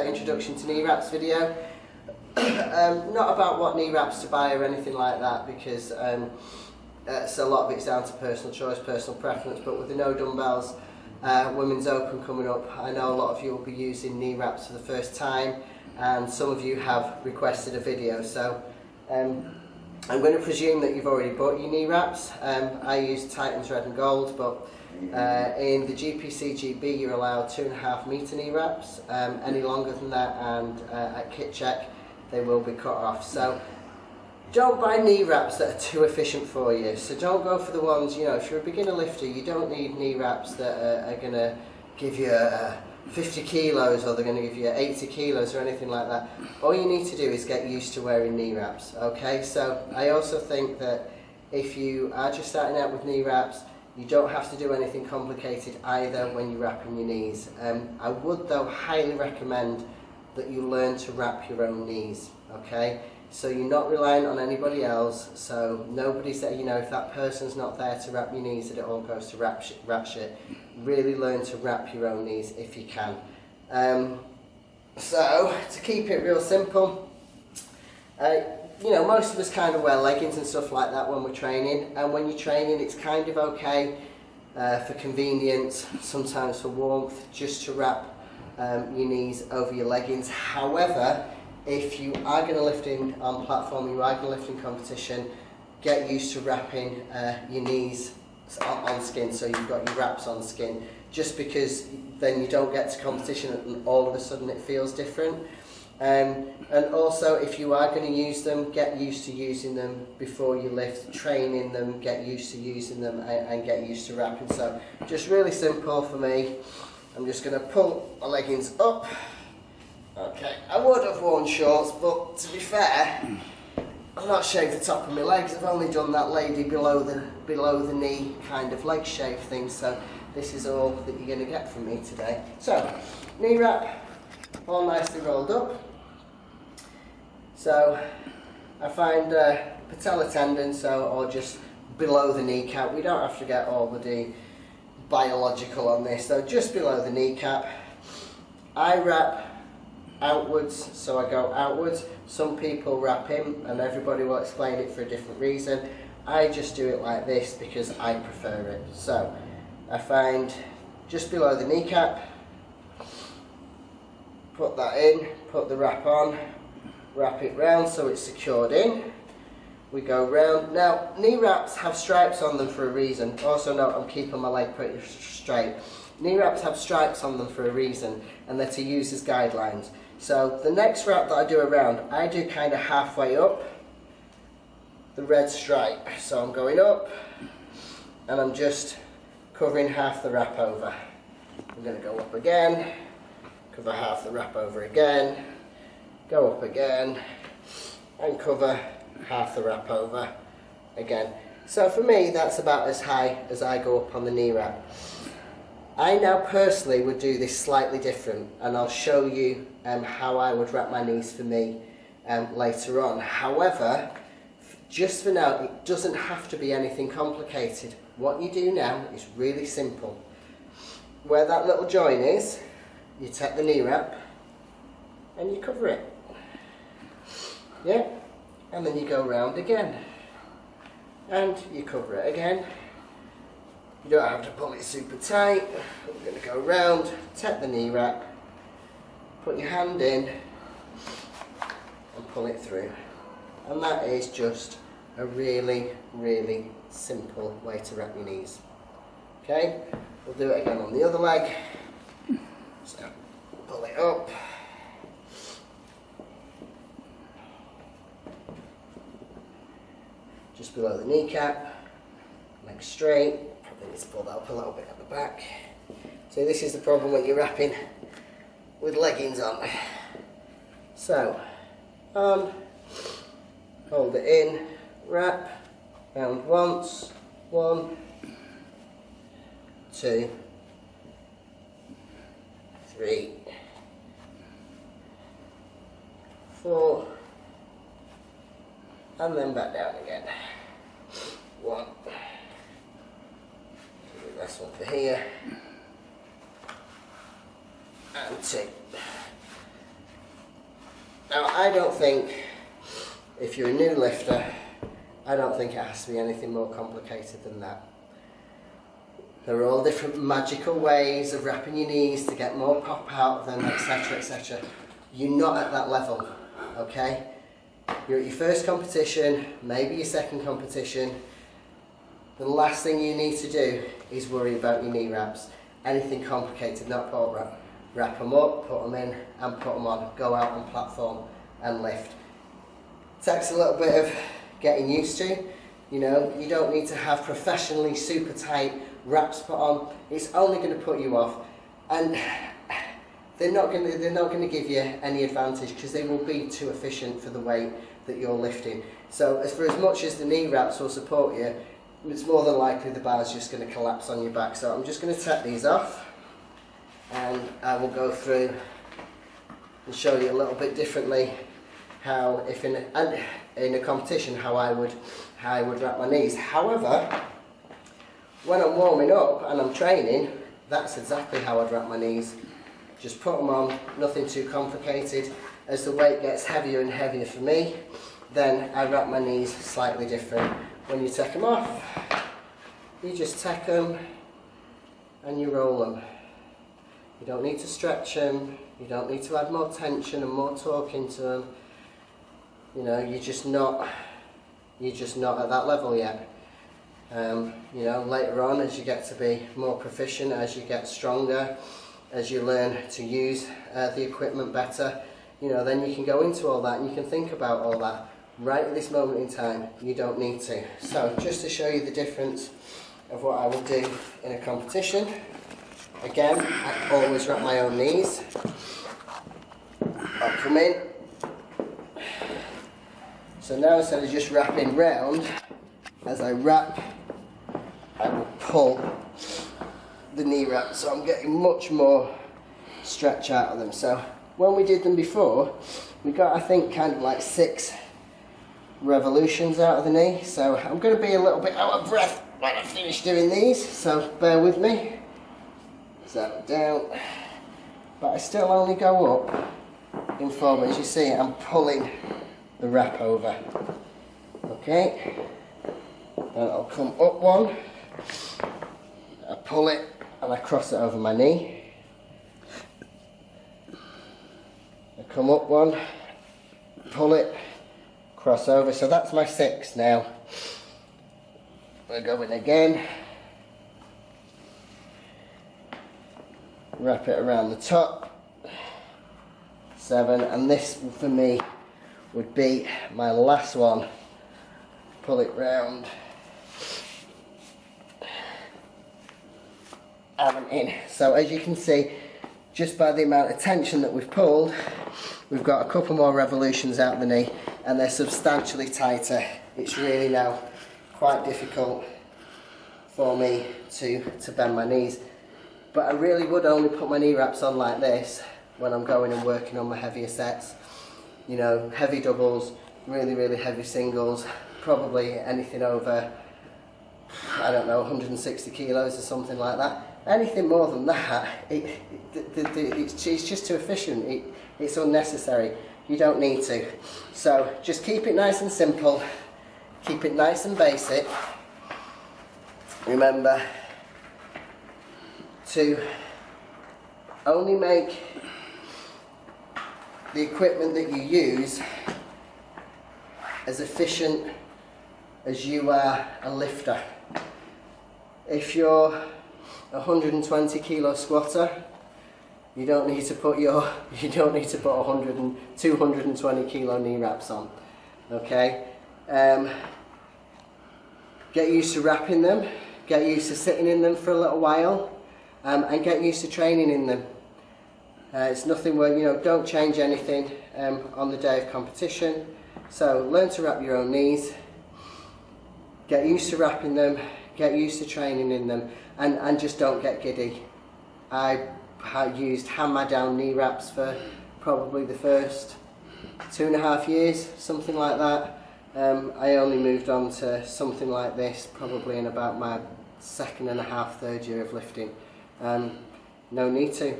introduction to Kneewraps video. Not about what Kneewraps to buy or anything like that, because so a lot of it's down to personal choice, personal preference. But with the Nodumbelles Women's Open coming up, I know a lot of you will be using Kneewraps for the first time, and some of you have requested a video. So I'm going to presume that you've already bought your Kneewraps. I use Titans Red and Gold, but in the GPCGB you're allowed 2.5 metre Kneewraps. Any longer than that, and at kit check they will be cut off. So don't buy Kneewraps that are too efficient for you. So don't go for the ones, you know, if you're a beginner lifter, you don't need Kneewraps that are going to give you 50 kilos, or they're going to give you 80 kilos or anything like that. All you need to do is get used to wearing Kneewraps, okay? So I also think that if you are just starting out with Kneewraps, you don't have to do anything complicated either when you're wrapping your knees. I would though highly recommend that you learn to wrap your own knees, okay? So you're not relying on anybody else, so nobody's there, you know, if that person's not there to wrap your knees, it all goes to wrap shit. Really learn to wrap your own knees if you can. So, to keep it real simple, you know, most of us kind of wear leggings and stuff like that when we're training, and when you're training it's kind of okay for convenience, sometimes for warmth, just to wrap your knees over your leggings. However, if you are going to lift in on platform, you are going to lift in competition, get used to wrapping your knees on skin, so you've got your wraps on skin, just because then you don't get to competition and all of a sudden it feels different. And also, if you are going to use them, get used to using them before you lift, train in them, get used to using them, and get used to wrapping. So just really simple for me. I'm just going to pull my leggings up. Okay, I would have worn shorts, but to be fair, I've not shaved the top of my legs. I've only done that lady below the knee kind of leg shave thing. So this is all that you're going to get from me today. So knee wrap, all nicely rolled up. So I find patella tendon, or just below the kneecap. We don't have to get all the biological on this, so just below the kneecap. I wrap outwards, so I go outwards. Some people wrap in, and everybody will explain it for a different reason. I just do it like this because I prefer it. So I find just below the kneecap, put that in, put the wrap on, wrap it round so it's secured in. We go round. Now, Kneewraps have stripes on them for a reason. Also note, I'm keeping my leg pretty straight. Kneewraps have stripes on them for a reason, and they're to use as guidelines. So the next wrap that I do around, I do kind of halfway up the red stripe. So I'm going up, and I'm just covering half the wrap over. I'm going to go up again, cover half the wrap over again, go up again, and cover half the wrap over again. So for me, that's about as high as I go up on the knee wrap. I now personally would do this slightly different, and I'll show you how I would wrap my knees for me later on. However, just for now, it doesn't have to be anything complicated. What you do now is really simple. Where that little join is, you take the knee wrap and you cover it. Yeah? And then you go round again. And you cover it again. You don't have to pull it super tight. We're going to go round, take the knee wrap, put your hand in and pull it through. And that is just a really, really simple way to wrap your knees. Okay? We'll do it again on the other leg. So, pull it up. Just below the kneecap, leg straight. Probably need to pull that up a little bit at the back. So this is the problem when you're wrapping with leggings on. So, hold it in, wrap, round once, 1, 2, 3, 4, and then back down again. 1. Do this one for here. And 2. Now I don't think, if you're a new lifter, I don't think it has to be anything more complicated than that. There are all different magical ways of wrapping your knees to get more pop out of them, etc, etc. You're not at that level, okay? You're at your first competition, maybe your second competition. The last thing you need to do is worry about your knee wraps. Anything complicated, not port wrap. Wrap them up, put them in and put them on. Go out on platform and lift. Takes a little bit of getting used to. You know, you don't need to have professionally super tight wraps put on. It's only going to put you off, and they're not going to give you any advantage because they will be too efficient for the weight that you're lifting. So for as much as the knee wraps will support you, it's more than likely the bar's just going to collapse on your back. So I'm just going to take these off, and I will go through and show you a little bit differently how, if in a competition, how I would wrap my knees. However, when I'm warming up and I'm training, that's exactly how I'd wrap my knees. Just put them on, nothing too complicated. As the weight gets heavier and heavier for me, then I wrap my knees slightly different. When you take them off, you just take them and you roll them. You don't need to stretch them, you don't need to add more tension and more torque into them. You know, you're just not at that level yet. You know, later on, as you get to be more proficient, as you get stronger, as you learn to use the equipment better, you know, then you can go into all that and you can think about all that. Right at this moment in time, you don't need to. So just to show you the difference of what I would do in a competition, again, I always wrap my own knees. I'll come in. So now instead of just wrapping round, as I wrap, I will pull the knee wrap, so I'm getting much more stretch out of them. So when we did them before, we got, I think, kind of like 6 revolutions out of the knee. So I'm going to be a little bit out of breath when I finish doing these, so bear with me. So down, but I still only go up in form. As you see, I'm pulling the wrap over. Okay, then I'll come up one, I pull it and I cross it over my knee. I come up one, pull it, cross over. So that's my 6 now. We're going again. Wrap it around the top. 7, and this for me would be my last one. Pull it round. And I'm in. So as you can see, just by the amount of tension that we've pulled, we've got a couple more revolutions out the knee and they're substantially tighter. It's really now quite difficult for me to bend my knees. But I really would only put my knee wraps on like this when I'm going and working on my heavier sets. You know, heavy doubles, really, really heavy singles, probably anything over, I don't know, 160 kilos or something like that. Anything more than that, it's just too efficient. It's unnecessary. You don't need to. So just keep it nice and simple. Keep it nice and basic. Remember to only make the equipment that you use as efficient as you are a lifter. If you're a 120 kilo squatter, you don't need to put 220 kilo knee wraps on. Okay? Get used to wrapping them, get used to sitting in them for a little while, and get used to training in them. It's nothing where, you know, don't change anything on the day of competition. So learn to wrap your own knees, get used to wrapping them, get used to training in them, and just don't get giddy. I used hammer down knee wraps for probably the first 2.5 years, something like that. I only moved on to something like this probably in about my 2.5, 3rd year of lifting. No need to.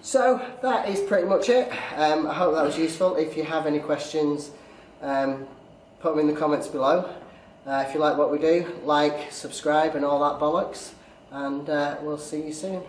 So that is pretty much it. I hope that was useful. If you have any questions, put them in the comments below. If you like what we do, like, subscribe and all that bollocks, and we'll see you soon.